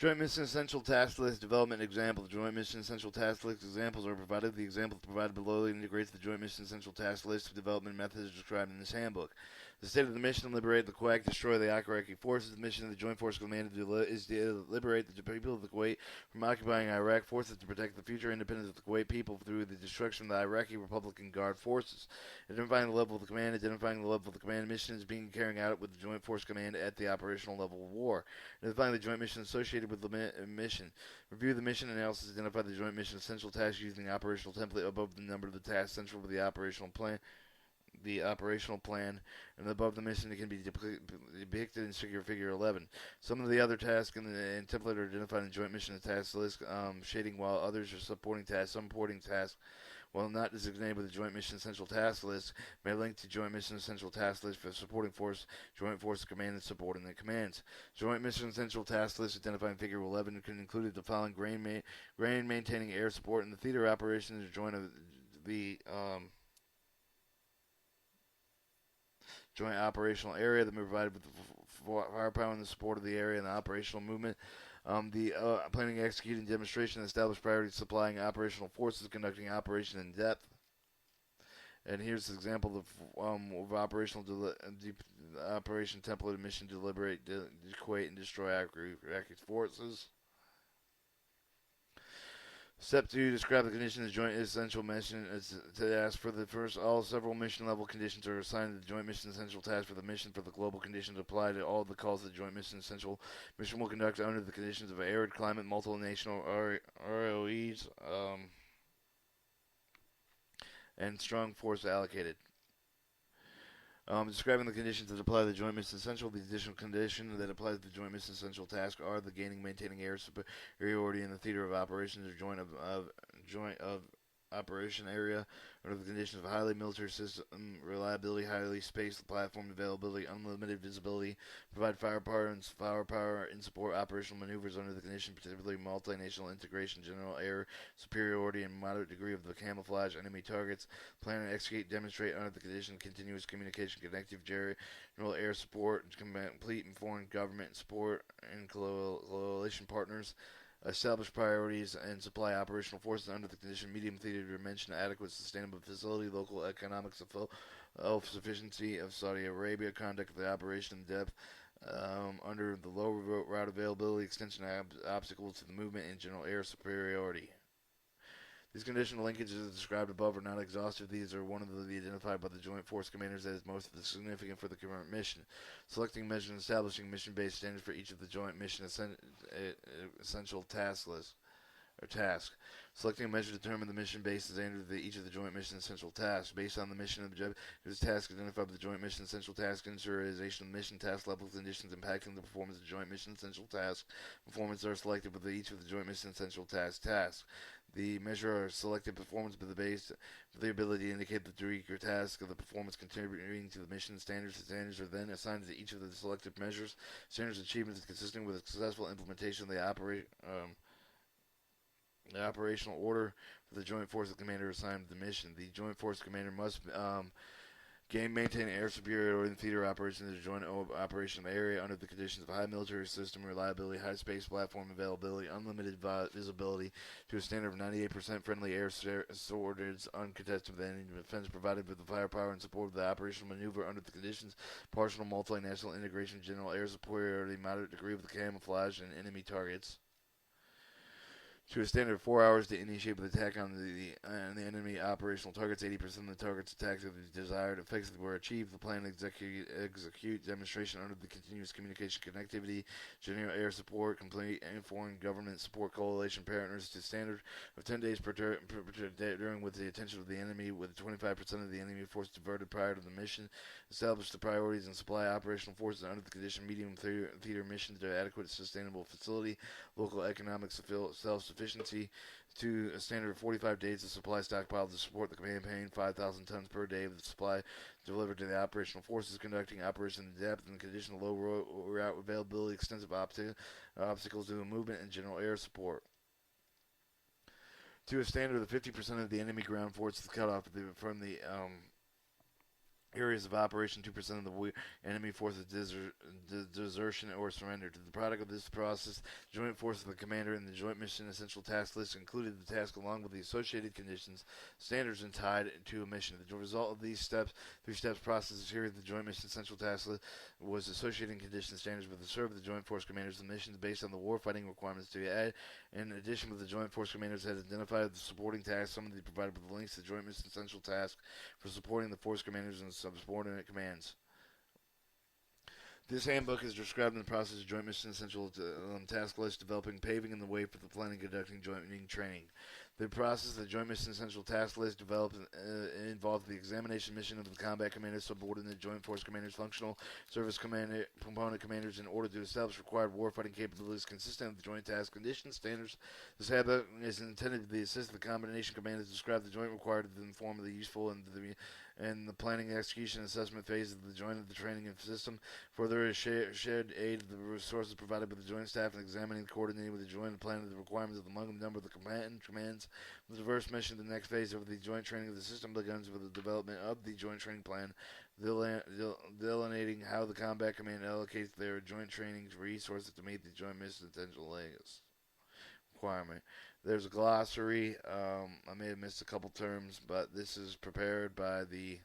Joint Mission Essential Task List Development Example. The Joint Mission Essential Task List examples are provided. The example provided below integrates the Joint Mission Essential Task List development methods described in this handbook. The state of the mission: liberate the Kuwait, destroy the Iraqi forces. The mission of the Joint Force Command is to liberate the people of the Kuwait from occupying Iraq. Forces to protect the future independence of the Kuwait people through the destruction of the Iraqi Republican Guard forces. Identifying the level of the command. Identifying the level of the command mission is being carried out with the Joint Force Command at the operational level of war. Identifying the joint mission associated with the mission. Review the mission analysis. Identify the joint mission essential tasks using the operational template above the number of the tasks central to the operational plan. And above the mission, it can be depicted in figure 11. Some of the other tasks in the template are identified in the joint mission task list, shading, while others are supporting tasks. Some supporting tasks, while not designated with the Joint Mission Essential Task List, may link to Joint Mission Essential Task List for supporting force, Joint Force Command, and subordinate commands. Joint Mission Essential Task List identified in Figure 11 can include the following: grain maintaining air support and the theater operations, joint of the joint operational area that may be provided with the firepower and the support of the area and the operational movement. The planning, executing, demonstration, established priorities, supplying operational forces, conducting operation in depth. And here's an example of operation template mission to liberate, equate, and destroy Iraqi forces. Step 2, describe the conditions of the joint essential mission. To ask for the first, all several mission level conditions are assigned to the joint mission essential task for the mission. For the global conditions apply to all the calls of the joint mission essential mission will conduct under the conditions of arid climate, multinational ROEs, and strong force allocated. Describing the conditions that apply to the joint mission essential. The additional condition that applies to the joint mission essential task are the gaining, maintaining air superiority in the theater of operations or joint of operation area under the conditions of highly military system reliability, highly spaced platform availability, unlimited visibility, provide firepower and support operational maneuvers under the condition, particularly multinational integration, general air superiority, and moderate degree of the camouflage enemy targets. Plan and execute, demonstrate under the condition continuous communication, connective general air support, complete and foreign government support, and coalition partners. Establish priorities and supply operational forces under the condition medium theater dimension, adequate sustainable facility, local economic self-sufficiency of Saudi Arabia, conduct of the operation in depth, under the low route availability, extension obstacles to the movement, and general air superiority. These conditional linkages described above are not exhaustive. These are one of the identified by the Joint Force Commanders as most significant for the current mission. Selecting measures and establishing mission-based standards for each of the Joint Mission Essential Task List. Or task. Selecting a measure to determine the mission-based standard of each of the Joint Mission Essential Tasks. Based on the mission objective, this task identified by the Joint Mission Essential Task, initialization of mission task level conditions impacting the performance of the Joint Mission Essential Task. Performance are selected with each of the Joint Mission Essential tasks. The measure of selected performance by the base for the ability to indicate the degree or task of the performance contributing to the mission standards. The standards are then assigned to each of the selected measures. Standards achievement is consistent with a successful implementation of the operational order for the Joint Force Commander assigned to the mission. The Joint Force Commander must maintain air superiority in theater operations in the joint operation area under the conditions of high military system reliability, high space platform availability, unlimited visibility to a standard of 98% friendly air swordage, uncontested enemy defense provided with the firepower and support of the operational maneuver under the conditions, partial multinational integration, general air superiority, moderate degree of the camouflage and enemy targets. To a standard of 4 hours to initiate the attack on the enemy operational targets. 80% of the targets attacked of the desired effects were achieved. The plan execute demonstration under the continuous communication connectivity, general air support, complete and foreign government support coalition partners to standard of 10 days during with the attention of the enemy, with 25% of the enemy force diverted prior to the mission. Establish the priorities and supply operational forces under the condition medium theater missions to adequate sustainable facility, local economic self-sufficiency to a standard of 45 days of supply stockpile to support the campaign, 5,000 tons per day of the supply delivered to the operational forces conducting operation in depth and conditional low route availability, extensive obstacles to the movement, and general air support. To a standard of 50% of the enemy ground forces cut off from the Areas of operation: 2% of the enemy forces desertion or surrender. To the product of this process, the joint force of the commander and the joint mission essential task list included the task along with the associated conditions, standards, and tied to a mission. The result of these three steps process here the joint mission essential task list was associated conditions standards with the serve of the joint force commanders. The missions based on the warfighting requirements to add. In addition, with the joint force commanders had identified the supporting tasks, some of them provided with the links to the joint mission essential task for supporting the force commanders and subordinate commands. This handbook is described in the process of Joint Mission Essential Task List, developing, paving in the way for the planning, conducting joint training. The process of the Joint Mission Essential Task List developed involved the examination mission of the combat commanders, subordinate joint force commanders, functional service component commanders in order to establish required warfighting capabilities consistent with the joint task conditions, standards. This handbook is intended to assist the combination commanders to describe the joint required in the form of the useful and the planning, execution, assessment phase of the joint of the training system. Further, shared aid of the resources provided by the joint staff in examining and coordinating with the joint and planning the requirements of the number of the commands. The diverse mission to the next phase of the joint training of the system begins with the development of the joint training plan, delineating how the combat command allocates their joint training resources to meet the joint mission potential requirement. There's a glossary. I may have missed a couple terms, but this is prepared by the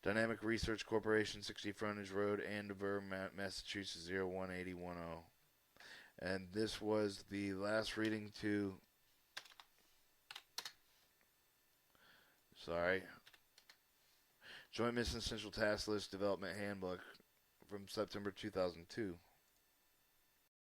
Dynamic Research Corporation, 60 Frontage Road, Andover, Massachusetts 01810. And this was the last reading to. Joint Mission Essential Task List Development Handbook from September 2002.